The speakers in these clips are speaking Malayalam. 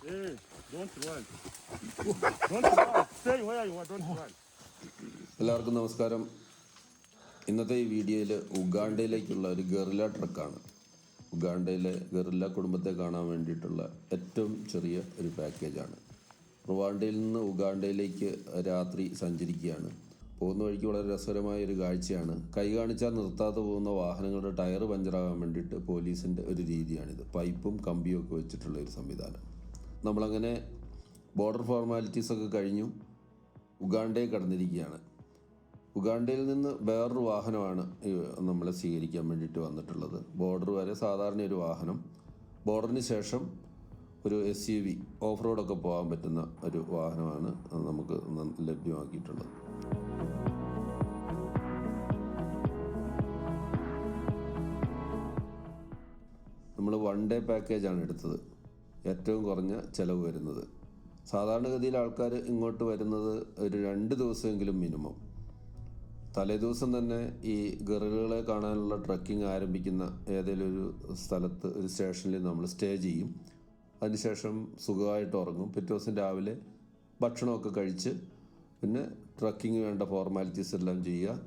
Hey, don't run. Don't run. Stay where you are. Don't run. എല്ലാവർക്കും നമസ്കാരം. ഇന്നത്തെ ഈ വീഡിയോയിൽ ഉഗാണ്ടയിലേക്കുള്ള ഒരു ഗറില്ല ട്രക്കാണ്. ഉഗാണ്ടയിലെ ഗറില്ല കുടുംബത്തെ കാണാൻ വേണ്ടിയിട്ടുള്ള ഏറ്റവും ചെറിയ ഒരു പാക്കേജാണ്. റുവാണ്ടയിൽ നിന്ന് ഉഗാണ്ടയിലേക്ക് രാത്രി സഞ്ചരിക്കുകയാണ്. പോകുന്ന വഴിക്ക് വളരെ രസകരമായ ഒരു കാഴ്ചയാണ്. കൈ കാണിച്ചാൽ നിർത്താതെ പോകുന്ന വാഹനങ്ങളുടെ ടയർ പഞ്ചറാകാൻ വേണ്ടിയിട്ട് പോലീസിൻ്റെ ഒരു രീതിയാണിത്. പൈപ്പും കമ്പിയും ഒക്കെ വെച്ചിട്ടുള്ള ഒരു സംവിധാനം. നമ്മളങ്ങനെ ബോർഡർ ഫോർമാലിറ്റീസൊക്കെ കഴിഞ്ഞു ഉഗാണ്ടയിൽ കടന്നിരിക്കുകയാണ്. ഉഗാണ്ടയിൽ നിന്ന് വേറൊരു വാഹനമാണ് നമ്മളെ സ്വീകരിക്കാൻ വേണ്ടിയിട്ട് വന്നിട്ടുള്ളത്. ബോർഡർ വരെ സാധാരണ ഒരു വാഹനം, ബോർഡറിന് ശേഷം ഒരു SUV ഓഫ് റോഡൊക്കെ പോകാൻ പറ്റുന്ന ഒരു വാഹനമാണ് നമുക്ക് ലഭ്യമാക്കിയിട്ടുള്ളത്. നമ്മൾ 1 ഡേ പാക്കേജാണ് എടുത്തത്. ഏറ്റവും കുറഞ്ഞ ചിലവ് വരുന്നത്. സാധാരണഗതിയിൽ ആൾക്കാർ ഇങ്ങോട്ട് വരുന്നത് ഒരു 2 ദിവസമെങ്കിലും മിനിമം. തലേദിവസം തന്നെ ഈ ഗറില്ലകളെ കാണാനുള്ള ട്രക്കിംഗ് ആരംഭിക്കുന്ന ഏതെങ്കിലും ഒരു സ്ഥലത്ത് ഒരു സ്റ്റേഷനിൽ നമ്മൾ സ്റ്റേ ചെയ്യും. അതിനുശേഷം സുഖമായിട്ട് ഉറങ്ങും. പിറ്റേ ദിവസം രാവിലെ ഭക്ഷണമൊക്കെ കഴിച്ച് പിന്നെ ട്രക്കിങ് വേണ്ട ഫോർമാലിറ്റീസ് എല്ലാം ചെയ്യുക.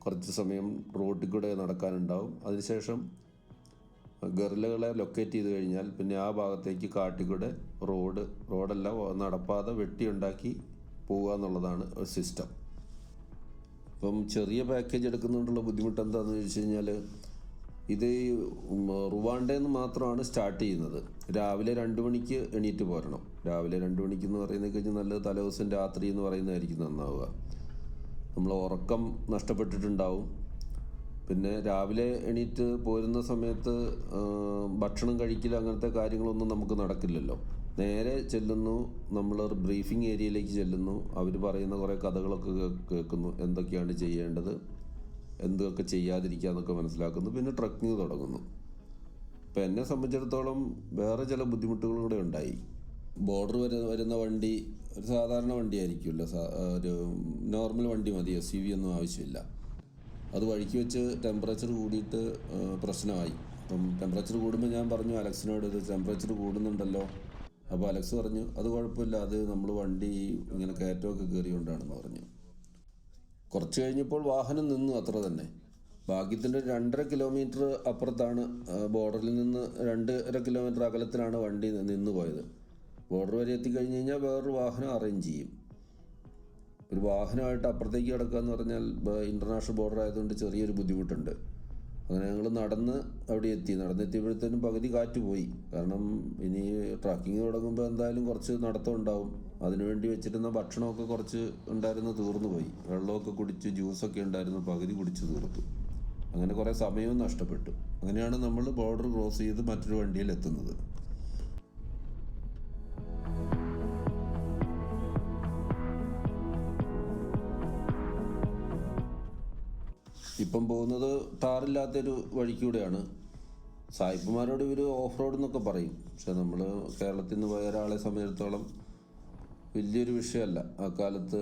കുറച്ച് സമയം റോഡിൽ കൂടെ നടക്കാനുണ്ടാവും. അതിനുശേഷം ഗറില്ലകളെ ലൊക്കേറ്റ് ചെയ്ത് കഴിഞ്ഞാൽ പിന്നെ ആ ഭാഗത്തേക്ക് കാട്ടിക്കൂടെ റോഡല്ല നടപ്പാത വെട്ടിയുണ്ടാക്കി പോവുക എന്നുള്ളതാണ് ഒരു സിസ്റ്റം. ഇപ്പം ചെറിയ പാക്കേജ് എടുക്കുന്നതുകൊണ്ടുള്ള ബുദ്ധിമുട്ട് എന്താണെന്ന് ചോദിച്ചു കഴിഞ്ഞാൽ, ഇത് റുവാണ്ടയിൽ നിന്ന് മാത്രമാണ് സ്റ്റാർട്ട് ചെയ്യുന്നത്. രാവിലെ 2 മണിക്ക് എണീറ്റ് പോരണം. രാവിലെ 2 മണിക്ക് എന്ന് പറയുന്നത് കഴിഞ്ഞാൽ നല്ലത് തലേദിവസം രാത്രി എന്ന് പറയുന്നതായിരിക്കും നന്നാവുക. നമ്മൾ ഉറക്കം നഷ്ടപ്പെട്ടിട്ടുണ്ടാവും. പിന്നെ രാവിലെ എണീറ്റ് പോരുന്ന സമയത്ത് ഭക്ഷണം കഴിക്കൽ അങ്ങനത്തെ കാര്യങ്ങളൊന്നും നമുക്ക് നടക്കില്ലല്ലോ. നേരെ ചെല്ലുന്നു, നമ്മൾ ബ്രീഫിംഗ് ഏരിയയിലേക്ക് ചെല്ലുന്നു. അവർ പറയുന്ന കുറേ കഥകളൊക്കെ കേൾക്കുന്നു, എന്തൊക്കെയാണ് ചെയ്യേണ്ടത്, എന്തൊക്കെ ചെയ്യാതിരിക്കുക എന്നൊക്കെ മനസ്സിലാക്കുന്നു. പിന്നെ ട്രക്കിങ് തുടങ്ങുന്നു. ഇപ്പം എന്നെ സംബന്ധിച്ചിടത്തോളം വേറെ ചില ബുദ്ധിമുട്ടുകളും കൂടെ ഉണ്ടായി. ബോർഡർ വരുന്ന വണ്ടി ഒരു സാധാരണ വണ്ടി ആയിരിക്കുമല്ലോ, ഒരു നോർമൽ വണ്ടി മതി, SUV ഒന്നും ആവശ്യമില്ല. അത് വഴിക്ക് വെച്ച് ടെമ്പറേച്ചർ കൂടിയിട്ട് പ്രശ്നമായി. അപ്പം ടെമ്പറേച്ചർ കൂടുമ്പോൾ ഞാൻ പറഞ്ഞു അലക്സിനോട്, ഇത് ടെമ്പറേച്ചർ കൂടുന്നുണ്ടല്ലോ. അപ്പോൾ അലക്സ് പറഞ്ഞു അത് കുഴപ്പമില്ല, അത് നമ്മൾ വണ്ടി ഇങ്ങനെ കയറ്റമൊക്കെ കയറിയോണ്ടാണെന്ന് പറഞ്ഞു. കുറച്ച് കഴിഞ്ഞപ്പോൾ വാഹനം നിന്നു, അത്ര തന്നെ. ഭാഗ്യത്തിൻ്റെ 2.5 കിലോമീറ്റർ അപ്പുറത്താണ്, ബോർഡറിൽ നിന്ന് 2.5 കിലോമീറ്റർ അകലത്തിലാണ് വണ്ടി നിന്ന് പോയത്. ബോർഡർ വരെ എത്തിക്കഴിഞ്ഞ് കഴിഞ്ഞാൽ വേറൊരു വാഹനം അറേഞ്ച് ചെയ്യും. ഒരു വാഹനമായിട്ട് അപ്പുറത്തേക്ക് കിടക്കുക എന്ന് പറഞ്ഞാൽ ഇൻ്റർനാഷണൽ ബോർഡർ ആയതുകൊണ്ട് ചെറിയൊരു ബുദ്ധിമുട്ടുണ്ട്. അങ്ങനെ ഞങ്ങൾ നടന്നെത്തിയപ്പോഴത്തേനും പകുതി കാറ്റ് പോയി. കാരണം ഇനി ട്രക്കിങ് തുടങ്ങുമ്പോൾ എന്തായാലും കുറച്ച് നടത്തം ഉണ്ടാവും. അതിനുവേണ്ടി വെച്ചിരുന്ന ഭക്ഷണമൊക്കെ കുറച്ച് ഉണ്ടായിരുന്നു, തീർന്നു പോയി. വെള്ളമൊക്കെ കുടിച്ച് ജ്യൂസൊക്കെ ഉണ്ടായിരുന്നു, പകുതി കുടിച്ച് തീർത്തു. അങ്ങനെ കുറേ സമയവും നഷ്ടപ്പെട്ടു. അങ്ങനെയാണ് നമ്മൾ ബോർഡർ ക്രോസ് ചെയ്ത് മറ്റൊരു വണ്ടിയിൽ എത്തുന്നത്. ഇപ്പം പോകുന്നത് ടാറില്ലാത്തൊരു വഴിക്കൂടെയാണ്. സായിപ്പുമാരോട് ഇവർ ഓഫ് റോഡ് എന്നൊക്കെ പറയും. പക്ഷെ നമ്മൾ കേരളത്തിൽ നിന്ന് പോയ ഒരാളെ സംബന്ധിച്ചിടത്തോളം വലിയൊരു വിഷയമല്ല. ആ കാലത്ത്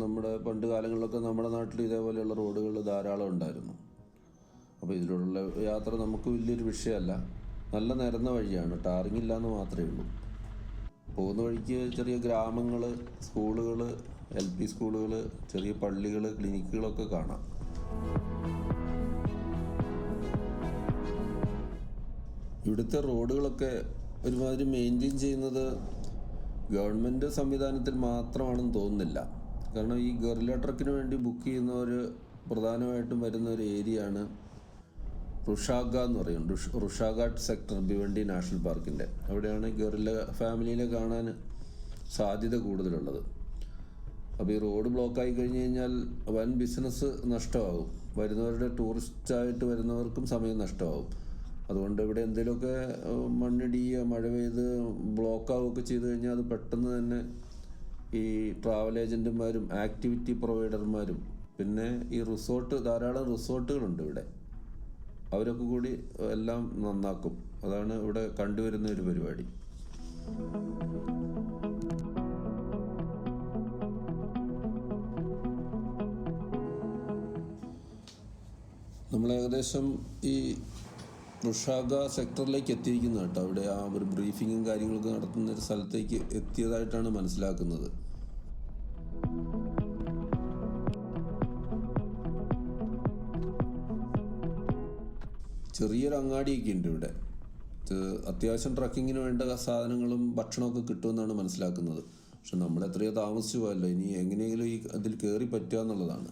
നമ്മുടെ പണ്ട് കാലങ്ങളിലൊക്കെ നമ്മുടെ നാട്ടിൽ ഇതേപോലെയുള്ള റോഡുകൾ ധാരാളം ഉണ്ടായിരുന്നു. അപ്പോൾ ഇതിലുള്ള യാത്ര നമുക്ക് വലിയൊരു വിഷയമല്ല. നല്ല നിരന്ന വഴിയാണ്, ടാറിങ് ഇല്ലയെന്ന് മാത്രമേ ഉള്ളൂ. പോകുന്ന വഴിക്ക് ചെറിയ ഗ്രാമങ്ങൾ, സ്കൂളുകൾ, LP സ്കൂളുകൾ, ചെറിയ പള്ളികൾ, ക്ലിനിക്കുകളൊക്കെ കാണാം. ഇവിടുത്തെ റോഡുകളൊക്കെ ഒരുമാതിരി മെയിൻറ്റെയിൻ ചെയ്യുന്നത് ഗവൺമെൻറ് സംവിധാനത്തിൽ മാത്രമാണെന്ന് തോന്നുന്നില്ല. കാരണം ഈ ഗറില്ല ട്രക്കിന് വേണ്ടി ബുക്ക് ചെയ്യുന്നവർ പ്രധാനമായിട്ടും വരുന്ന ഒരു ഏരിയയാണ് റുഷാഗ എന്ന് പറയും. റുഷാഗാട്ട് സെക്ടർ, ഭിവണ്ടി നാഷണൽ പാർക്കിൻ്റെ അവിടെയാണ് ഗറില്ല ഫാമിലിയിലെ കാണാൻ സാധ്യത കൂടുതലുള്ളത്. അപ്പോൾ ഈ റോഡ് ബ്ലോക്കായി കഴിഞ്ഞ് കഴിഞ്ഞാൽ വൻ ബിസിനസ് നഷ്ടമാകും. വരുന്നവരുടെ ടൂറിസ്റ്റായിട്ട് വരുന്നവർക്കും സമയം നഷ്ടമാകും. അതുകൊണ്ട് ഇവിടെ എന്തെങ്കിലുമൊക്കെ മണ്ണിടിയുക, മഴ പെയ്ത് ബ്ലോക്കാവുകയൊക്കെ ചെയ്ത് കഴിഞ്ഞാൽ അത് പെട്ടെന്ന് തന്നെ ഈ ട്രാവൽ ഏജൻറ്റുമാരും ആക്ടിവിറ്റി പ്രൊവൈഡർമാരും പിന്നെ ഈ ധാരാളം റിസോർട്ടുകളുണ്ട് ഇവിടെ, അവരൊക്കെ കൂടി എല്ലാം നന്നാക്കും. അതാണ് ഇവിടെ കണ്ടുവരുന്ന ഒരു പരിപാടി. നമ്മൾ ഏകദേശം ഈ റുഷാഗ സെക്ടറിലേക്ക് എത്തിയിരിക്കുന്ന കേട്ടോ. അവിടെ ആ ഒരു ബ്രീഫിങ്ങും കാര്യങ്ങളൊക്കെ നടത്തുന്ന ഒരു സ്ഥലത്തേക്ക് എത്തിയതായിട്ടാണ് മനസ്സിലാക്കുന്നത്. ചെറിയൊരു അങ്ങാടിയൊക്കെ ഉണ്ട് ഇവിടെ. അത്യാവശ്യം ട്രക്കിങ്ങിന് വേണ്ട സാധനങ്ങളും ഭക്ഷണമൊക്കെ കിട്ടുമെന്നാണ് മനസ്സിലാക്കുന്നത്. പക്ഷെ നമ്മൾ എത്രയോ താമസിച്ചു പോയല്ലോ, ഇനി എങ്ങനെയെങ്കിലും അതിൽ കയറി പറ്റുക എന്നുള്ളതാണ്.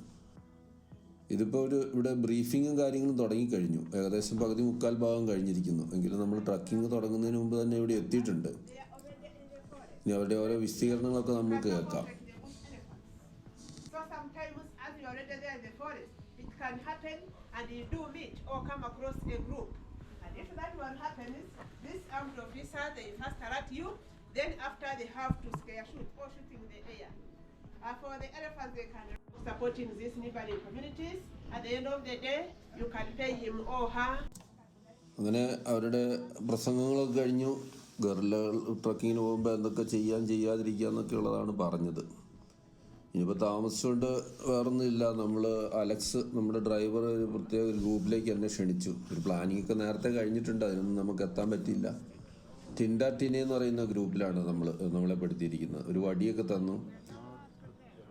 ഇതിപ്പോൾ ഇവിടെ ബ്രീഫിങ്ങും കാര്യങ്ങളും തുടങ്ങിക്കഴിഞ്ഞു. ഏകദേശം പകുതി മുക്കാൽ ഭാഗം കഴിഞ്ഞിരിക്കുന്നു. എങ്കിലും നമ്മൾ ട്രക്കിങ് തുടങ്ങുന്നതിന് മുമ്പ് തന്നെ ഇവിടെ എത്തിയിട്ടുണ്ട്. ഇനി അവരുടെ ഓരോ വിശദീകരണങ്ങളൊക്കെ നമ്മൾ കേൾക്കാം. And you do meet or come across a group. And if that one happens, this armed officer, they first alert you, then after they have to scare shoot or shooting in the air. For the elephants, they can supporting these neighboring communities. At the end of the day, you can pay him or her. അങ്ങനെ അവരുടെ പ്രസംഗങ്ങളൊക്കെ കഴിഞ്ഞു. ഗറില്ല ട്രക്കിങ്ങിന് പോകുമ്പോൾ എന്തൊക്കെ ചെയ്യാതിരിക്കുക എന്നൊക്കെ ഉള്ളതാണ് പറഞ്ഞത്. ഇനിയിപ്പോൾ താമസിച്ചുകൊണ്ട് വേറൊന്നുമില്ല. നമ്മൾ അലക്സ്, നമ്മുടെ ഡ്രൈവർ, ഒരു പ്രത്യേക ഒരു ഗ്രൂപ്പിലേക്ക് എന്നെ ക്ഷണിച്ചു. ഒരു പ്ലാനിങ് ഒക്കെ നേരത്തെ കഴിഞ്ഞിട്ടുണ്ട്, അതിനൊന്നും നമുക്ക് എത്താൻ പറ്റിയില്ല. ടിൻഡാറ്റിനെ എന്ന് പറയുന്ന ഗ്രൂപ്പിലാണ് നമ്മളെ പെടുത്തിയിരിക്കുന്നത്. ഒരു വടിയൊക്കെ തന്നു.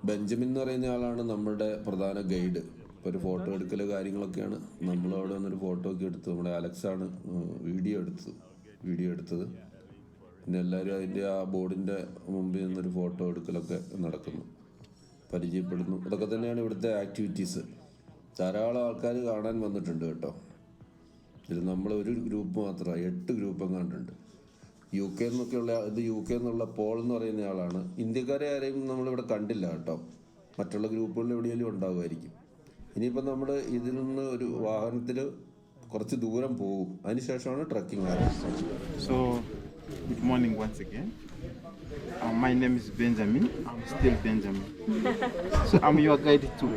ബെഞ്ചമിൻ എന്ന് പറയുന്ന ആളാണ് നമ്മുടെ പ്രധാന ഗൈഡ്. ഇപ്പോൾ ഒരു ഫോട്ടോ എടുക്കൽ കാര്യങ്ങളൊക്കെയാണ്. നമ്മളവിടെ വന്നൊരു ഫോട്ടോ ഒക്കെ എടുത്തു. നമ്മുടെ അലക്സാണ് വീഡിയോ എടുത്തത്. പിന്നെ എല്ലാവരും അതിൻ്റെ ആ ബോർഡിൻ്റെ മുമ്പിൽ നിന്നൊരു ഫോട്ടോ എടുക്കലൊക്കെ നടക്കുന്നു, പരിചയപ്പെടുന്നു. അതൊക്കെ തന്നെയാണ് ഇവിടുത്തെ ആക്ടിവിറ്റീസ്. ധാരാളം ആൾക്കാർ കാണാൻ വന്നിട്ടുണ്ട് കേട്ടോ. ഇത് നമ്മളൊരു ഗ്രൂപ്പ് മാത്രമാണ്, 8 ഗ്രൂപ്പ് എങ്ങാണ്ടുണ്ട്. യു കെ എന്നുള്ള പോൾ എന്ന് പറയുന്ന ആളാണ്. ഇന്ത്യക്കാരെ ആരെയും നമ്മളിവിടെ കണ്ടില്ല കേട്ടോ. മറ്റുള്ള ഗ്രൂപ്പുകളിൽ എവിടെയെങ്കിലും ഉണ്ടാകുമായിരിക്കും. ഇനിയിപ്പോൾ നമ്മൾ ഇതിൽ നിന്ന് ഒരു വാഹനത്തിൽ കുറച്ച് ദൂരം പോകും. അതിനുശേഷമാണ് ട്രക്കിംഗ് ആരംഭിച്ചത്. So, good morning once again. My name is Benjamin. I'm still Benjamin. So I'm your guide to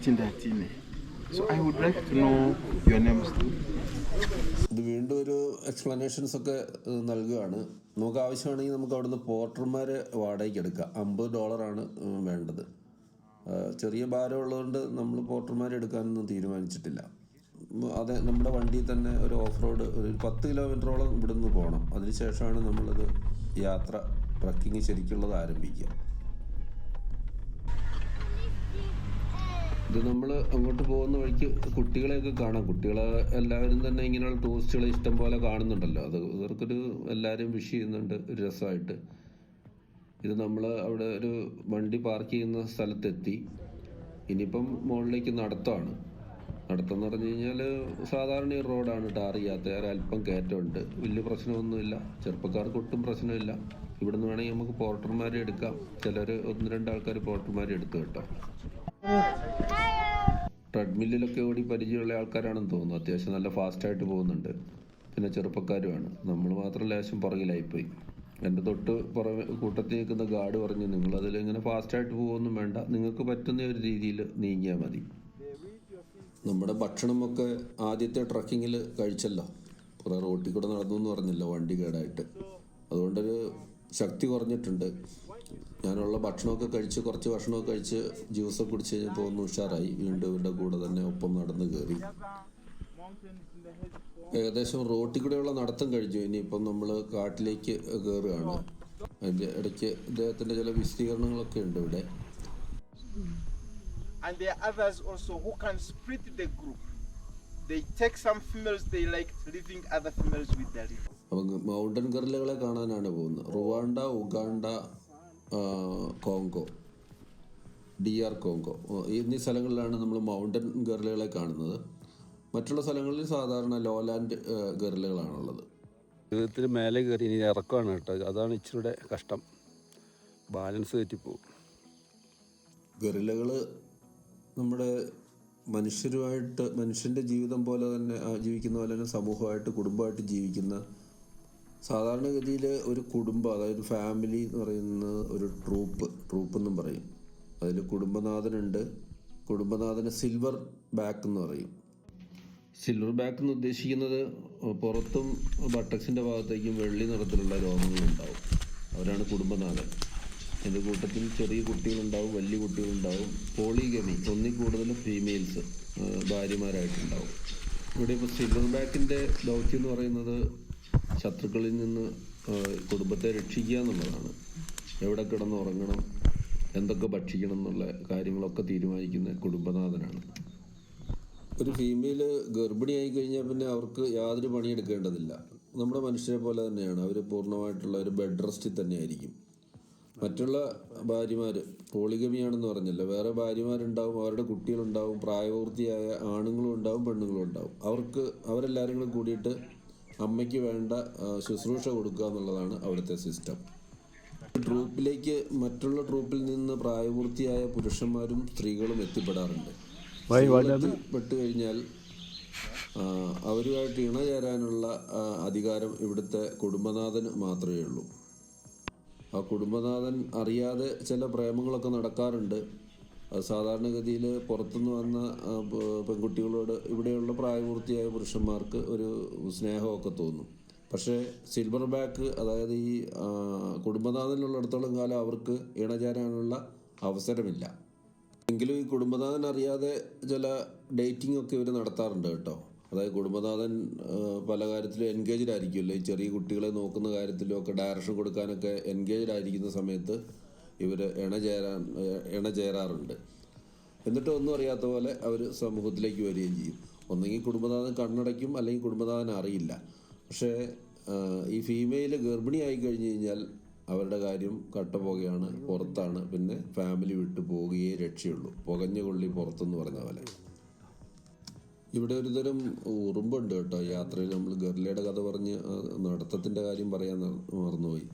Tindatine. So I would like to know your name too. ഇത് വീണ്ടും ഒരു എക്സ്പ്ലനേഷൻസ് ഒക്കെ നൽകുകയാണ്. നമുക്ക് ആവശ്യമാണെങ്കിൽ നമുക്ക് അവിടുന്ന് പോർട്ടർമാരെ വാടകയ്ക്ക് എടുക്കാം. $50 വേണ്ടത്. ചെറിയ ഭാരം ഉള്ളതുകൊണ്ട് നമ്മൾ പോർട്ടർമാരെ എടുക്കാനൊന്നും തീരുമാനിച്ചിട്ടില്ല. അതെ, നമ്മുടെ വണ്ടിയിൽ തന്നെ ഒരു ഓഫ് റോഡ് ഒരു 10 കിലോമീറ്ററോളം ഇവിടുന്ന് പോകണം. അതിനുശേഷമാണ് നമ്മളത് ട്രക്കിങ് ശരിക്കുള്ളത് ആരംഭിക്കുക. ഇത് നമ്മൾ അങ്ങോട്ട് പോകുന്ന വഴിക്ക് കുട്ടികളെയൊക്കെ കാണാം. കുട്ടികളെ എല്ലാവരും തന്നെ ഇങ്ങനെയുള്ള ടൂറിസ്റ്റുകളെ ഇഷ്ടം പോലെ കാണുന്നുണ്ടല്ലോ. അത് ഇവർക്കൊരു എല്ലാവരും വിഷ് ചെയ്യുന്നുണ്ട്, ഒരു രസമായിട്ട്. ഇത് നമ്മൾ അവിടെ ഒരു വണ്ടി പാർക്ക് ചെയ്യുന്ന സ്ഥലത്തെത്തി. ഇനിയിപ്പം മുകളിലേക്ക് നടത്തമാണ്. നടത്തം എന്ന് പറഞ്ഞു കഴിഞ്ഞാൽ സാധാരണ ഈ റോഡാണ്, ടാർ ചെയ്യാത്ത. അല്പം കയറ്റമുണ്ട്. വലിയ പ്രശ്നമൊന്നുമില്ല. ചെറുപ്പക്കാർക്ക് ഒട്ടും പ്രശ്നമില്ല. ഇവിടുന്ന് വേണമെങ്കിൽ നമുക്ക് പോർട്ടർമാരെ എടുക്കാം. ചിലർ 1-2 ആൾക്കാർ പോർട്ടർമാരെ എടുത്തു കേട്ടോ. ട്രെഡ്മില്ലിലൊക്കെ ഓടി പരിചയമുള്ള ആൾക്കാരാണെന്ന് തോന്നുന്നു. അത്യാവശ്യം നല്ല ഫാസ്റ്റായിട്ട് പോകുന്നുണ്ട്. പിന്നെ ചെറുപ്പക്കാരുമാണ്. നമ്മൾ മാത്രം ലേശം പുറകിലായിപ്പോയി. എൻ്റെ തൊട്ട് കൂട്ടത്തിൽ നിൽക്കുന്ന ഗാർഡ് പറഞ്ഞു, നിങ്ങളതിൽ ഇങ്ങനെ ഫാസ്റ്റായിട്ട് പോകുമൊന്നും വേണ്ട, നിങ്ങൾക്ക് പറ്റുന്ന ഒരു രീതിയിൽ നീങ്ങിയാൽ മതി. നമ്മുടെ ഭക്ഷണമൊക്കെ ആദ്യത്തെ ട്രക്കിങ്ങിൽ കഴിച്ചല്ലോ. കുറേ റോട്ടിൽ കൂടെ നടന്നു എന്ന് പറഞ്ഞില്ല, വണ്ടി കേടായിട്ട്. അതുകൊണ്ടൊരു ശക്തി കുറഞ്ഞിട്ടുണ്ട്. ഞാനുള്ള ഭക്ഷണമൊക്കെ കഴിച്ച് കുറച്ച് ഭക്ഷണമൊക്കെ കഴിച്ച് ജ്യൂസൊക്കെ കുടിച്ച് കഴിഞ്ഞപ്പോൾ ഒന്ന് ഉഷാറായി. വീണ്ടും ഇവരുടെ കൂടെ തന്നെ ഒപ്പം നടന്ന് കയറി. ഏകദേശം റോട്ടിൽ കൂടെയുള്ള നടത്തം കഴിഞ്ഞു. ഇനിയിപ്പം നമ്മൾ കാട്ടിലേക്ക് കയറുകയാണ്. അതിൻ്റെ ഇടയ്ക്ക് ഇദ്ദേഹത്തിൻ്റെ ചില വിശദീകരണങ്ങളൊക്കെ ഉണ്ട് ഇവിടെ. And there are others also who can split the group. They take some females, they like leaving other females with their little. അപ്പം മൗണ്ടൻ ഗറില്ലകളെ കാണാനാണ് പോകുന്നത്. Rwanda, Uganda, Congo, DR Congo എന്നീ സ്ഥലങ്ങളിലാണ് നമ്മൾ മൗണ്ടൻ ഗറില്ലകളെ കാണുന്നത്. മറ്റുള്ള സ്ഥലങ്ങളിൽ സാധാരണ ലോലാൻഡ് ഗറില്ലകളാണുള്ളത്. ഇത്തിരി മേലെ കയറി ഇനി ഇറക്കമാണ് കേട്ടോ. അതാണ് ഇച്ചിരിയുടെ കഷ്ടം. ബാലൻസ് തെറ്റിപ്പോവും. ഗറില്ലകൾ നമ്മുടെ മനുഷ്യൻ്റെ ജീവിതം പോലെ തന്നെ ജീവിക്കുന്ന പോലെ തന്നെ സമൂഹമായിട്ട് കുടുംബമായിട്ട് ജീവിക്കുന്ന, സാധാരണഗതിയിൽ ഒരു കുടുംബം, അതായത് ഫാമിലി എന്ന് പറയുന്ന ഒരു ട്രൂപ്പ് എന്നും പറയും. അതിൽ കുടുംബനാഥനുണ്ട്. കുടുംബനാഥന് സിൽവർ ബാക്ക് എന്ന് പറയും. സിൽവർ ബാക്ക് എന്ന് ഉദ്ദേശിക്കുന്നത് പുറത്തും ബട്ടക്സിൻ്റെ ഭാഗത്തേക്കും വെള്ളി നിറത്തിലുള്ള രോമങ്ങളുണ്ടാവും. അവരാണ് കുടുംബനാഥൻ. എൻ്റെ കൂട്ടത്തിൽ ചെറിയ കുട്ടികളുണ്ടാവും, വലിയ കുട്ടികളുണ്ടാവും. പോളിഗമി, ഒന്നിൽ കൂടുതൽ ഫീമെയിൽസ് ഭാര്യമാരായിട്ടുണ്ടാവും. ഇവിടെ ഇപ്പോൾ സിൽവർ ബാക്കിൻ്റെ ദൗത്യം എന്ന് പറയുന്നത് ശത്രുക്കളിൽ നിന്ന് കുടുംബത്തെ രക്ഷിക്കുക എന്നുള്ളതാണ്. എവിടെ കിടന്ന് ഉറങ്ങണം, എന്തൊക്കെ ഭക്ഷിക്കണം എന്നുള്ള കാര്യങ്ങളൊക്കെ തീരുമാനിക്കുന്ന കുടുംബനാഥനാണ്. ഒരു ഫീമെയിൽ ഗർഭിണിയായി കഴിഞ്ഞാൽ പിന്നെ അവർക്ക് യാതൊരു പണിയെടുക്കേണ്ടതില്ല. നമ്മുടെ മനുഷ്യരെ പോലെ തന്നെയാണ്. അവർ പൂർണ്ണമായിട്ടുള്ള ഒരു ബെഡ് റെസ്റ്റിൽ തന്നെയായിരിക്കും. മറ്റുള്ള ഭാര്യമാർ പോളിഗമിയാണെന്ന് പറഞ്ഞല്ലോ, വേറെ ഭാര്യമാരുണ്ടാവും, അവരുടെ കുട്ടികളുണ്ടാവും, പ്രായപൂർത്തിയായ ആണുങ്ങളും ഉണ്ടാവും, പെണ്ണുങ്ങളും ഉണ്ടാവും. അവരെല്ലാവരും കൂടെ കൂടിയിട്ട് അമ്മയ്ക്ക് വേണ്ട ശുശ്രൂഷ കൊടുക്കുക എന്നുള്ളതാണ് അവിടുത്തെ സിസ്റ്റം. ട്രൂപ്പിലേക്ക് മറ്റുള്ള ട്രൂപ്പിൽ നിന്ന് പ്രായപൂർത്തിയായ പുരുഷന്മാരും സ്ത്രീകളും എത്തിപ്പെടാറുണ്ട്. പെട്ട് കഴിഞ്ഞാൽ അവരുമായിട്ട് ഇണചേരാനുള്ള അധികാരം ഇവിടുത്തെ കുടുംബനാഥന് മാത്രമേ ഉള്ളൂ. ആ കുടുംബനാഥൻ അറിയാതെ ചില പ്രേമങ്ങളൊക്കെ നടക്കാറുണ്ട്. സാധാരണഗതിയിൽ പുറത്തുനിന്ന് വന്ന പെൺകുട്ടികളോട് ഇവിടെയുള്ള പ്രായപൂർത്തിയായ പുരുഷന്മാർക്ക് ഒരു സ്നേഹമൊക്കെ തോന്നും. പക്ഷേ സിൽവർ ബാക്ക്, അതായത് ഈ കുടുംബനാഥനുള്ളിടത്തോളം കാലം അവർക്ക് ഇണചേരാനുള്ള അവസരമില്ല. എങ്കിലും ഈ കുടുംബനാഥൻ അറിയാതെ ചില ഡേറ്റിംഗ് ഒക്കെ ഇവർ നടത്താറുണ്ട് കേട്ടോ. അതായത് കുടുംബനാഥൻ പല കാര്യത്തിലും എൻഗേജ്ഡ് ആയിരിക്കുമല്ലോ, ഈ ചെറിയ കുട്ടികളെ നോക്കുന്ന കാര്യത്തിലും ഒക്കെ ഡയറക്ഷൻ കൊടുക്കാനൊക്കെ എൻഗേജ്ഡ് ആയിരിക്കുന്ന സമയത്ത് ഇവർ ഇണചേരാറുണ്ട്. എന്നിട്ട് ഒന്നും അറിയാത്ത പോലെ അവർ സമൂഹത്തിലേക്ക് വരികയും ചെയ്യും. ഒന്നെങ്കിൽ കുടുംബനാഥൻ കണ്ണടയ്ക്കും, അല്ലെങ്കിൽ കുടുംബനാഥൻ അറിയില്ല. പക്ഷേ ഈ ഫീമെയിൽ ഗർഭിണിയായി കഴിഞ്ഞ് കഴിഞ്ഞാൽ അവരുടെ കാര്യം കട്ടപ്പുകയാണ്, പുറത്താണ്. പിന്നെ ഫാമിലി വിട്ട് പോകുകയേ രക്ഷയുള്ളൂ. പുകഞ്ഞ കൊള്ളി പുറത്തെന്ന് പറഞ്ഞ പോലെ. ഇവിടെ ഒരു തരം ഉറുമ്പുണ്ട് കേട്ടോ. യാത്രയിൽ നമ്മൾ ഗർലയുടെ കഥ പറഞ്ഞ് നടത്തത്തിൻ്റെ കാര്യം പറയാൻ മറന്നുപോയി.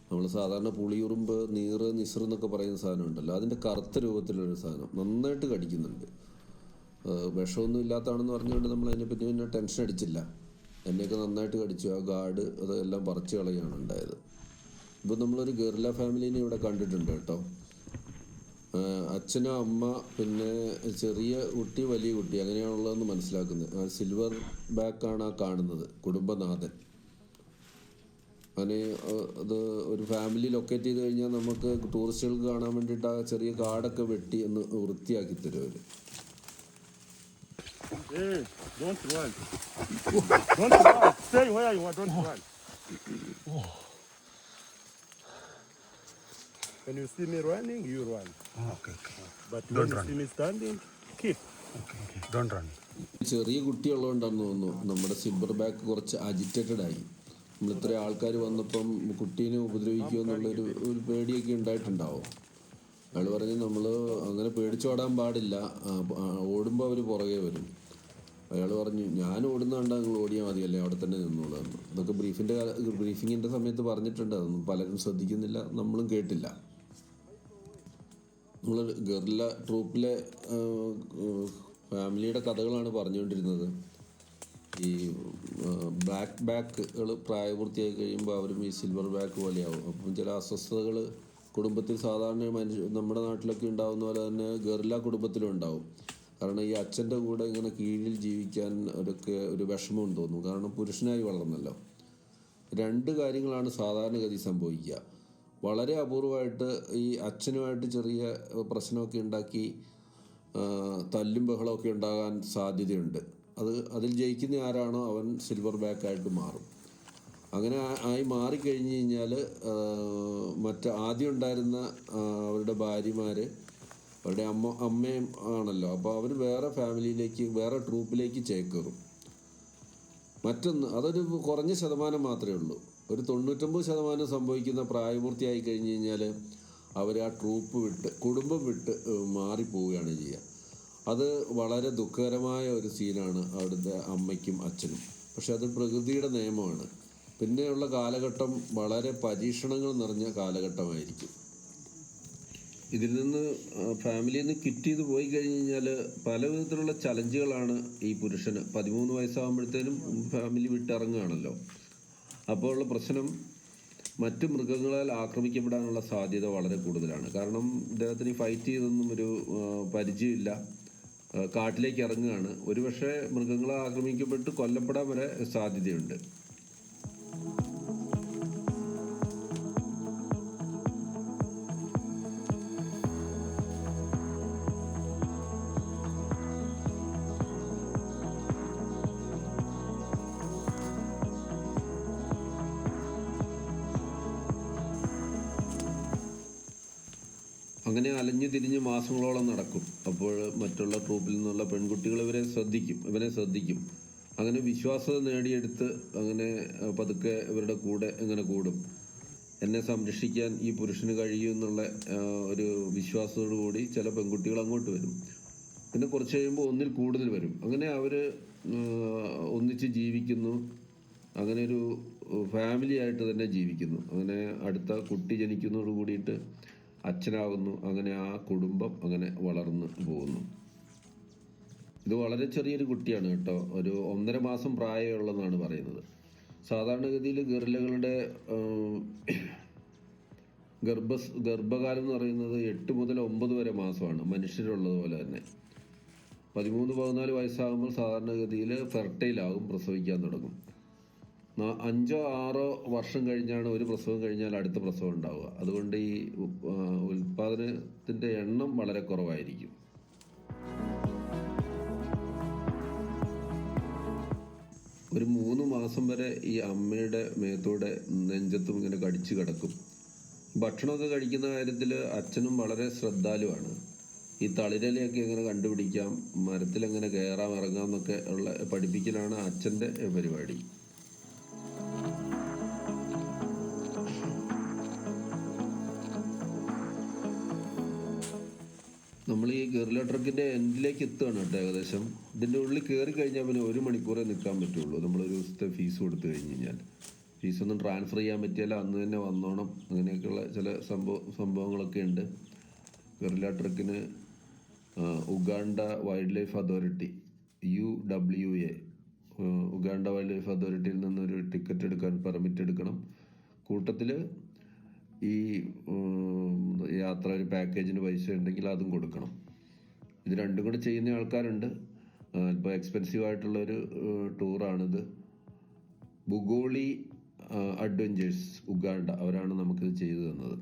നമ്മൾ സാധാരണ പുളിയുറുമ്പ്, നീറ്, നിസർ എന്നൊക്കെ പറയുന്ന സാധനം ഉണ്ടല്ലോ, അതിൻ്റെ കറുത്ത രൂപത്തിലൊരു സാധനം നന്നായിട്ട് കടിക്കുന്നുണ്ട്. വിഷമൊന്നും ഇല്ലാത്തതാണെന്ന് പറഞ്ഞുകൊണ്ട് നമ്മൾ അതിനെപ്പറ്റി പിന്നെ ടെൻഷൻ അടിച്ചില്ല. എന്നെയൊക്കെ നന്നായിട്ട് കടിച്ചു. ആ ഗാർഡ് അതെല്ലാം പറിച്ചു കളയുകയാണ് ഉണ്ടായത്. ഇപ്പോൾ നമ്മളൊരു ഗെറില്ല ഫാമിലീനെ ഇവിടെ കണ്ടിട്ടുണ്ട് കേട്ടോ. അച്ഛനും അമ്മ, പിന്നെ ചെറിയ കുട്ടി, വലിയ കുട്ടി, അങ്ങനെയാണുള്ളതെന്ന് മനസ്സിലാക്കുന്നത്. സിൽവർ ബാക്കാണ് ആ കാണുന്നത്, കുടുംബനാഥൻ. അങ്ങനെ അത് ഒരു ഫാമിലി ലൊക്കേറ്റ് ചെയ്ത് കഴിഞ്ഞാൽ നമുക്ക് ടൂറിസ്റ്റുകൾക്ക് കാണാൻ വേണ്ടിയിട്ട് ആ ചെറിയ കാടൊക്കെ വെട്ടി ഒന്ന് വൃത്തിയാക്കി തരും അവർ. Hey, don't run. Don't run. Stay where you are. Don't run. When you see me running, you run. Okay. But when you see me standing, keep. Don't run. ചെറിയ കുട്ടിയുള്ളതുകൊണ്ടാണെന്ന് തോന്നുന്നു നമ്മുടെ സിൽവർ ബാക്ക് കുറച്ച് അജിറ്റേറ്റഡ് ആയി. നമ്മൾ ഇത്രയും ആൾക്കാർ വന്നപ്പം കുട്ടീനെ ഉപദ്രവിക്കുമോ എന്നുള്ളൊരു പേടിയൊക്കെ ഉണ്ടായിട്ടുണ്ടാവും. അയാൾ പറഞ്ഞ് നമ്മൾ അങ്ങനെ പേടിച്ചോടാൻ പാടില്ല, ഓടുമ്പോൾ അവർ പുറകെ വരും. അയാൾ പറഞ്ഞു ഞാൻ ഓടുന്ന കണ്ടാൽ നിങ്ങൾ ഓടിയാൽ മതിയല്ലേ, അവിടെ തന്നെ നിന്നോളാന്ന്. ഇതൊക്കെ ബ്രീഫിങ്ങിൻ്റെ സമയത്ത് പറഞ്ഞിട്ടുണ്ട്. അതൊന്നും പലരും ശ്രദ്ധിക്കുന്നില്ല, നമ്മളും കേട്ടില്ല. നമ്മൾ ഗറില്ല ട്രൂപ്പിലെ ഫാമിലിയുടെ കഥകളാണ് പറഞ്ഞുകൊണ്ടിരുന്നത്. ഈ ബ്ലാക്ക് ബാക്കുകൾ പ്രായപൂർത്തിയായി കഴിയുമ്പോൾ അവരും ഈ സിൽവർ ബാക്ക് പോലെയാവും. അപ്പം ചില അസ്വസ്ഥതകൾ കുടുംബത്തിൽ സാധാരണ നമ്മുടെ നാട്ടിലൊക്കെ ഉണ്ടാവുന്ന പോലെ തന്നെ ഗറില്ല കുടുംബത്തിലും ഉണ്ടാവും. കാരണം ഈ അച്ഛൻ്റെ കൂടെ ഇങ്ങനെ കീഴിൽ ജീവിക്കാൻ ഒരു വിഷമം തോന്നും. കാരണം പുരുഷനായി വളർന്നല്ലോ. രണ്ട് കാര്യങ്ങളാണ് സാധാരണഗതി സംഭവിക്കുക. വളരെ അപൂർവമായിട്ട് ഈ അച്ഛനുമായിട്ട് ചെറിയ പ്രശ്നമൊക്കെ ഉണ്ടാക്കി തല്ലും ബഹളമൊക്കെ ഉണ്ടാകാൻ സാധ്യതയുണ്ട്. അതിൽ ജയിക്കുന്ന ആരാണോ അവൻ സിൽവർ ബാക്കായിട്ട് മാറും. അങ്ങനെ ആയി മാറിക്കഴിഞ്ഞ് കഴിഞ്ഞാൽ ആദ്യം ഉണ്ടായിരുന്ന അവരുടെ ഭാര്യമാർ, അവരുടെ അമ്മയും ആണല്ലോ, അപ്പോൾ അവർ വേറെ ഫാമിലിയിലേക്ക്, വേറെ ട്രൂപ്പിലേക്ക് ചേക്കേറും. മറ്റൊന്ന്, അതൊരു കുറഞ്ഞ ശതമാനം മാത്രമേ ഉള്ളൂ. ഒരു 99% സംഭവിക്കുന്ന പ്രായപൂർത്തിയായി കഴിഞ്ഞ് കഴിഞ്ഞാൽ അവർ ആ ട്രൂപ്പ് വിട്ട്, കുടുംബം വിട്ട് മാറിപ്പോവുകയാണ് ചെയ്യുക. അത് വളരെ ദുഃഖകരമായ ഒരു സീനാണ് അവിടുത്തെ അമ്മയ്ക്കും അച്ഛനും. പക്ഷെ അത് പ്രകൃതിയുടെ നിയമമാണ്. പിന്നെയുള്ള കാലഘട്ടം വളരെ പരീക്ഷണങ്ങൾ നിറഞ്ഞ കാലഘട്ടമായിരിക്കും. ഇതിൽ നിന്ന് ഫാമിലിയിൽ നിന്ന് ക്വിറ്റ് ചെയ്ത് പോയി കഴിഞ്ഞ് കഴിഞ്ഞാൽ പല വിധത്തിലുള്ള ചലഞ്ചുകളാണ് ഈ പുരുഷന്. 13 വയസ്സാകുമ്പോഴത്തേനും ഫാമിലി വിട്ടിറങ്ങുകയാണല്ലോ. അപ്പോൾ ഉള്ള പ്രശ്നം, മറ്റു മൃഗങ്ങളാൽ ആക്രമിക്കപ്പെടാനുള്ള സാധ്യത വളരെ കൂടുതലാണ്. കാരണം ഇദ്ദേഹത്തിന് ഫൈറ്റ് ചെയ്തൊന്നും ഒരു പരിചയമില്ല. കാട്ടിലേക്ക് ഇറങ്ങുകയാണ്. ഒരുപക്ഷെ മൃഗങ്ങളെ ആക്രമിക്കപ്പെട്ട് കൊല്ലപ്പെടാൻ വരെ സാധ്യതയുണ്ട്. അങ്ങനെ അലഞ്ഞു തിരിഞ്ഞ് മാസങ്ങളോളം നടക്കും. അപ്പോൾ മറ്റുള്ള ട്രൂപ്പിൽ നിന്നുള്ള പെൺകുട്ടികൾ ഇവനെ ശ്രദ്ധിക്കും. അങ്ങനെ വിശ്വാസത നേടിയെടുത്ത് അങ്ങനെ പതുക്കെ ഇവരുടെ കൂടെ ഇങ്ങനെ കൂടും. എന്നെ സംരക്ഷിക്കാൻ ഈ പുരുഷന് കഴിയും എന്നുള്ള ഒരു വിശ്വാസത്തോടു കൂടി ചില പെൺകുട്ടികൾ അങ്ങോട്ട് വരും. പിന്നെ കുറച്ച് കഴിയുമ്പോൾ ഒന്നിൽ കൂടുതൽ വരും. അങ്ങനെ അവർ ഒന്നിച്ച് ജീവിക്കുന്നു. അങ്ങനെ ഒരു ഫാമിലി ആയിട്ട് തന്നെ ജീവിക്കുന്നു. അങ്ങനെ അടുത്ത കുട്ടി ജനിക്കുന്നതോട് കൂടിയിട്ട് അച്ഛനാകുന്നു. അങ്ങനെ ആ കുടുംബം അങ്ങനെ വളർന്നു പോകുന്നു. ഇത് വളരെ ചെറിയൊരു കുട്ടിയാണ് കേട്ടോ. ഒരു 1.5 മാസം പ്രായമുള്ളതെന്നാണ് പറയുന്നത്. സാധാരണഗതിയിൽ ഗറില്ലകളുടെ ഗർഭകാലം എന്ന് പറയുന്നത് 8 മുതൽ 9 വരെ മാസമാണ്. മനുഷ്യരുള്ളത് പോലെ തന്നെ 13-14 വയസ്സാകുമ്പോൾ സാധാരണഗതിയിൽ ഫെർട്ടൈലാകും, പ്രസവിക്കാൻ തുടങ്ങും. 5-6 വർഷം കഴിഞ്ഞാണ് ഒരു പ്രസവം കഴിഞ്ഞാൽ അടുത്ത പ്രസവം ഉണ്ടാവുക. അതുകൊണ്ട് ഈ ഉൽപാദനത്തിൻ്റെ എണ്ണം വളരെ കുറവായിരിക്കും. ഒരു 3 മാസം വരെ ഈ അമ്മയുടെ മേത്തൂടെ നെഞ്ചത്തും ഇങ്ങനെ കടിച്ചു കിടക്കും. ഭക്ഷണമൊക്കെ കഴിക്കുന്ന കാര്യത്തിൽ അച്ഛനും വളരെ ശ്രദ്ധാലുവാണ്. ഈ തളിരലയൊക്കെ എങ്ങനെ കണ്ടുപിടിക്കാം, മരത്തിലെങ്ങനെ കയറാം ഇറങ്ങാം എന്നൊക്കെ ഉള്ള പഠിപ്പിക്കലാണ് അച്ഛൻ്റെ പരിപാടി. നമ്മൾ ഈ ഗറില്ല ട്രക്കിൻ്റെ എൻഡിലേക്ക് എത്തുകയാണ് കേട്ടോ. ഏകദേശം ഇതിൻ്റെ ഉള്ളിൽ കയറി കഴിഞ്ഞാൽ പിന്നെ 1 മണിക്കൂറേ നിൽക്കാൻ പറ്റുള്ളൂ. നമ്മളൊരു ദിവസത്തെ ഫീസ് കൊടുത്തു കഴിഞ്ഞ് കഴിഞ്ഞാൽ ഫീസൊന്നും ട്രാൻസ്ഫർ ചെയ്യാൻ പറ്റിയാൽ അന്ന് തന്നെ വന്നോണം. അങ്ങനെയൊക്കെയുള്ള ചില സംഭവങ്ങളൊക്കെ ഉണ്ട്. ഗറില്ല ട്രക്കിന് Uganda wildlife authority UWA Uganda wildlife അതോറിറ്റിയിൽ നിന്നൊരു ടിക്കറ്റ് എടുക്കാൻ പെർമിറ്റ് എടുക്കണം. കൂട്ടത്തിൽ ഈ യാത്ര ഒരു പാക്കേജിന് പൈസ ഉണ്ടെങ്കിൽ അതും കൊടുക്കണം. ഇത് രണ്ടും കൂടെ ചെയ്യുന്ന ആൾക്കാരുണ്ട്. ഇപ്പോൾ എക്സ്പെൻസീവ് ആയിട്ടുള്ളൊരു ടൂറാണിത്. ബുഗോളി അഡ്വഞ്ചേഴ്സ് ഉഗാണ്ട അവരാണ് നമുക്കിത് ചെയ്തു തന്നത്.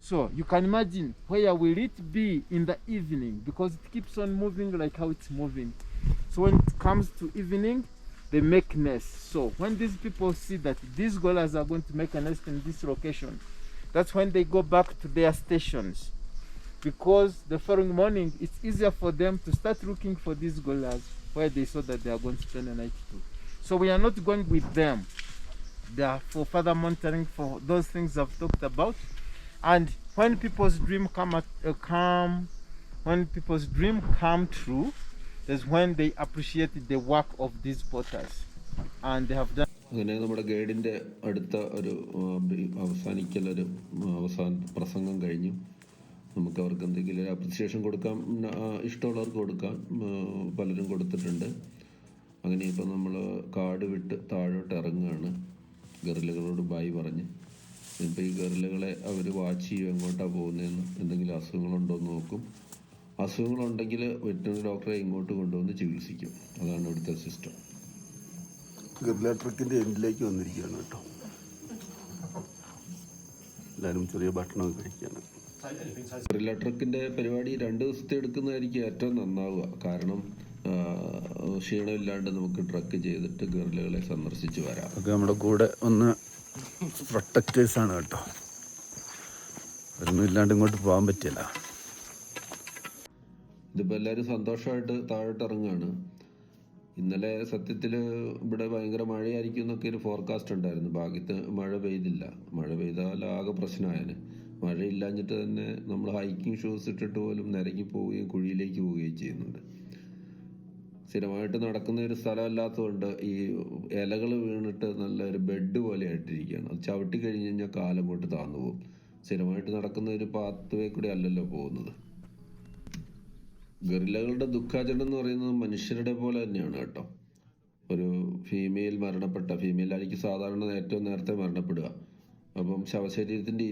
So you can imagine where will it be in the evening, because it keeps on moving like how it's moving. So when it comes to evening, they make nests. So when these people see that these gorillas are going to make a nest in this location, that's when they go back to their stations, because the following morning it's easier for them to start looking for these gorillas where they saw that they are going to spend the night too. So we are not going with them. They are for further monitoring for those things I've talked about. And when people's dream come true, is when they appreciate the work of these potters, and they have done. അങ്ങനെ നമ്മുടെ ഗൈഡിൻ്റെ അടുത്ത ഒരു അവസാന പ്രസംഗം കഴിഞ്ഞു. നമുക്ക് അവർക്ക് എന്തെങ്കിലും ഒരു അപ്രിസിയേഷൻ കൊടുക്കാം, ഇഷ്ടമുള്ളവർക്ക് കൊടുക്കാം. പലരും കൊടുത്തിട്ടുണ്ട്. അങ്ങനെ ഇപ്പം നമ്മൾ കാട് വിട്ട് താഴോട്ട് ഇറങ്ങുകയാണ്, ഗറില്ലകളോട് ബായ് പറഞ്ഞ്. ഇപ്പോൾ ഈ ഗറില്ലകളെ അവർ വാച്ച് ചെയ്യും, എങ്ങോട്ടാണ് പോകുന്നതെന്ന്, എന്തെങ്കിലും അസുഖങ്ങളുണ്ടോ എന്ന് നോക്കും. അസുഖങ്ങളുണ്ടെങ്കിൽ വെറ്റിനറി ഡോക്ടറെ ഇങ്ങോട്ട് കൊണ്ടുവന്ന് ചികിത്സിക്കും. അതാണ് ഇവിടുത്തെ സിസ്റ്റം. ഗറില്ല ട്രക്കിൻ്റെ എൻഡിലേക്ക് വന്നിരിക്കുകയാണ് കേട്ടോ. എല്ലാവരും ചെറിയ ഭക്ഷണമൊക്കെ കഴിക്കുകയാണ്. ഗറില്ല ട്രക്കിൻ്റെ പരിപാടി 2 ദിവസത്തെ എടുക്കുന്നതായിരിക്കും ഏറ്റവും നന്നാവുക. കാരണം ക്ഷീണമില്ലാണ്ട് നമുക്ക് ട്രക്ക് ചെയ്തിട്ട് ഗറില്ലകളെ സന്ദർശിച്ച് വരാം. ഒക്കെ നമ്മുടെ കൂടെ ഒന്ന് പ്രൊട്ടക്റ്റേഴ്സാണ് കേട്ടോ. അതൊന്നും ഇല്ലാണ്ട് ഇങ്ങോട്ട് പോകാൻ പറ്റില്ല. ഇതിപ്പോൾ എല്ലാവരും സന്തോഷമായിട്ട് താഴോട്ട് ഇറങ്ങുകയാണ്. ഇന്നലെ സത്യത്തിൽ ഇവിടെ ഭയങ്കര മഴയായിരിക്കും എന്നൊക്കെ ഒരു ഫോർകാസ്റ്റ് ഉണ്ടായിരുന്നു. ഭാഗ്യത്തിന് മഴ പെയ്തില്ല. മഴ പെയ്താൽ ആകെ പ്രശ്നമായേനെ. മഴയില്ലാഞ്ഞിട്ട് തന്നെ നമ്മൾ ഹൈക്കിംഗ് ഷൂസ് ഇട്ടിട്ട് പോലും നിരങ്ങി പോവുകയും കുഴിയിലേക്ക് പോവുകയും ചെയ്യുന്നുണ്ട്. സ്ഥിരമായിട്ട് നടക്കുന്ന ഒരു സ്ഥലമല്ലാത്തതുകൊണ്ട് ഈ ഇലകൾ വീണിട്ട് നല്ലൊരു ബെഡ് പോലെ ആയിട്ടിരിക്കുകയാണ്. അത് ചവിട്ടി കഴിഞ്ഞ് കഴിഞ്ഞാൽ കാലം കൊണ്ട് താന്നു പോകും. സ്ഥിരമായിട്ട് നടക്കുന്ന ഒരു പാത്വേ കൂടി അല്ലല്ലോ പോകുന്നത്. ഗറില്ലകളുടെ ദുഃഖാചരണം എന്ന് പറയുന്നത് മനുഷ്യരുടെ പോലെ തന്നെയാണ് കേട്ടോ. ഒരു ഫീമെയിലായിരിക്കും സാധാരണ ഏറ്റവും നേരത്തെ മരണപ്പെടുക. അപ്പം ശവശരീരത്തിൻ്റെ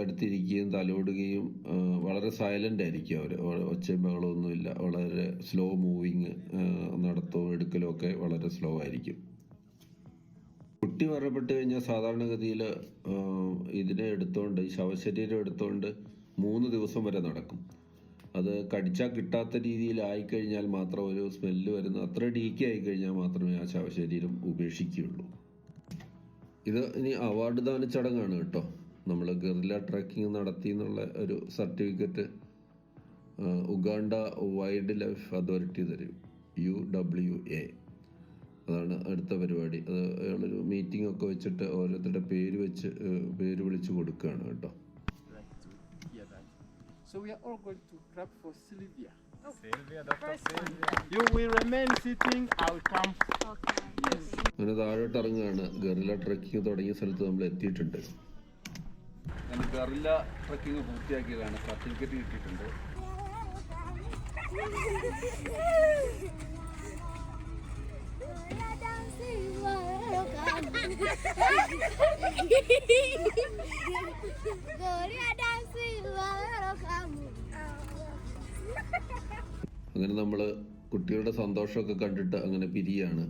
അടുത്തിരിക്കുകയും തലോടുകയും വളരെ സൈലൻ്റ് ആയിരിക്കും അവർ. ഒച്ചയും ബഹളമൊന്നുമില്ല. വളരെ സ്ലോ മൂവിങ്, നടത്തവും എടുക്കലും ഒക്കെ വളരെ സ്ലോ ആയിരിക്കും. കുട്ടി മരണപ്പെട്ട് കഴിഞ്ഞാൽ സാധാരണഗതിയിൽ ഇതിനെ എടുത്തുകൊണ്ട്, ഈ ശവശരീരം എടുത്തുകൊണ്ട് 3 ദിവസം വരെ നടക്കും. അത് കടിച്ചാൽ കിട്ടാത്ത രീതിയിലായിക്കഴിഞ്ഞാൽ മാത്രം, ഒരു സ്മെല്ല് വരുന്ന അത്ര ഡീക്കി ആയിക്കഴിഞ്ഞാൽ മാത്രമേ ആ ശവശരീരം ഉപേക്ഷിക്കുകയുള്ളൂ. ഇത് ഇനി അവാർഡ് ദാന ചടങ്ങാണ് കേട്ടോ. നമ്മൾ ഗറില്ല ട്രക്കിംഗ് നടത്തി എന്നുള്ള ഒരു certificate Uganda wildlife authority തരും, UWA. അതാണ് അടുത്ത പരിപാടി. അത് അയാളൊരു മീറ്റിംഗ് ഒക്കെ വെച്ചിട്ട് ഓരോരുത്തരുടെ പേര് വിളിച്ച് കൊടുക്കുകയാണ് കേട്ടോ. So we are all going to clap for Sylvia. Sylvia, Dr. Sylvia. You will remain sitting, I will come. അങ്ങനെ താഴോട്ട് ഇറങ്ങുകയാണ്. ഗറില്ല ട്രക്കിംഗ് തുടങ്ങിയ സ്ഥലത്ത് നമ്മൾ എത്തിയിട്ടുണ്ട്. ഗറില്ല ട്രക്കിംഗ് പൂർത്തിയാക്കിയതാണ്, സർട്ടിഫിക്കറ്റ് കിട്ടിയിട്ടുണ്ട്. അങ്ങനെ നമ്മൾ കുട്ടികളുടെ സന്തോഷമൊക്കെ കണ്ടിട്ട് അങ്ങനെ പിരിയാണ്.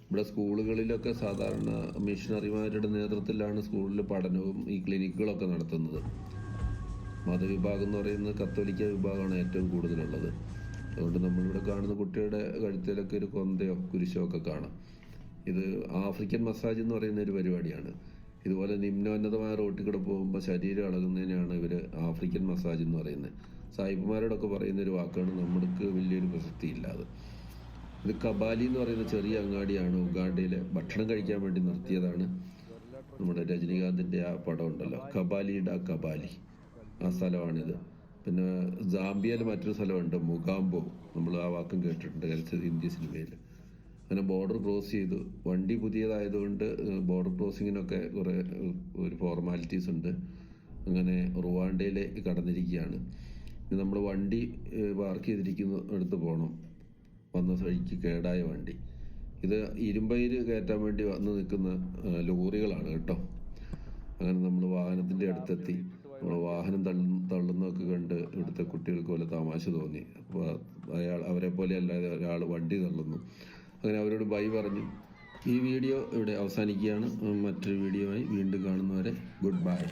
ഇവിടെ സ്കൂളുകളിലൊക്കെ സാധാരണ മിഷണറിമാരുടെ നേതൃത്വത്തിലാണ് സ്കൂളിൽ പഠനവും ഈ ക്ലിനിക്കുകളൊക്കെ നടത്തുന്നത്. മതവിഭാഗം എന്ന് പറയുന്നത് കത്തോലിക്ക വിഭാഗമാണ് ഏറ്റവും കൂടുതലുള്ളത്. അതുകൊണ്ട് നമ്മളിവിടെ കാണുന്ന കുട്ടികളുടെ കഴുത്തിലൊക്കെ ഒരു കൊന്തയോ കുരിശോ ഒക്കെ കാണാം. ഇത് ആഫ്രിക്കൻ മസാജ് എന്ന് പറയുന്ന ഒരു പരിപാടിയാണ്. ഇതുപോലെ നിമ്നോന്നതമായ റോട്ടിൽ കൂടെ പോകുമ്പോൾ ശരീരം ഇളകുന്നതിനാണ് ഇവർ ആഫ്രിക്കൻ മസാജ് എന്ന് പറയുന്നത്. സായിപ്പുമാരോടൊക്കെ പറയുന്നൊരു വാക്കാണ്, നമ്മൾക്ക് വലിയൊരു പ്രസക്തി ഇല്ലാതെ. ഇത് കബാലി എന്ന് പറയുന്ന ചെറിയ അങ്ങാടിയാണ്. ഉഗാണ്ടയിൽ ഭക്ഷണം കഴിക്കാൻ വേണ്ടി നിർത്തിയതാണ്. നമ്മുടെ രജനീകാന്തിൻ്റെ ആ പടം ഉണ്ടല്ലോ, കബാലി, ആ സ്ഥലമാണിത്. പിന്നെ സാംബിയയിൽ മറ്റൊരു സ്ഥലമുണ്ട്, മുഗാംബോ, നമ്മൾ ആ വാക്കും കേട്ടിട്ടുണ്ട് ഹിന്ദി സിനിമയിൽ. അങ്ങനെ ബോർഡർ ക്രോസ് ചെയ്തു. വണ്ടി പുതിയതായതുകൊണ്ട് ബോർഡർ ക്രോസിങ്ങിനൊക്കെ കുറേ ഒരു ഫോർമാലിറ്റീസ് ഉണ്ട്. അങ്ങനെ റുവാണ്ടയിലേക്ക് കടന്നിരിക്കുകയാണ്. നമ്മൾ വണ്ടി പാർക്ക് ചെയ്തിരിക്കുന്ന അടുത്ത് പോകണം. വന്ന വഴിക്ക് കേടായ വണ്ടി. ഇത് ഇരുമ്പയിര് കയറ്റാൻ വേണ്ടി വന്ന് നിൽക്കുന്ന ലോറികളാണ് കേട്ടോ. അങ്ങനെ നമ്മൾ വാഹനത്തിൻ്റെ അടുത്തെത്തി. നമ്മൾ വാഹനം തള്ളുന്നതൊക്കെ കണ്ട് ഇവിടുത്തെ കുട്ടികൾക്ക് പോലെ തമാശ തോന്നി. അപ്പോൾ അവരെ പോലെ അല്ലാതെ ഒരാൾ വണ്ടി തള്ളുന്നു. അങ്ങനെ അവരോട് ബൈ പറഞ്ഞു. ഈ വീഡിയോ ഇവിടെ അവസാനിക്കുകയാണ്. മറ്റൊരു വീഡിയോയുമായി വീണ്ടും കാണുന്നവരെ ഗുഡ് ബൈ.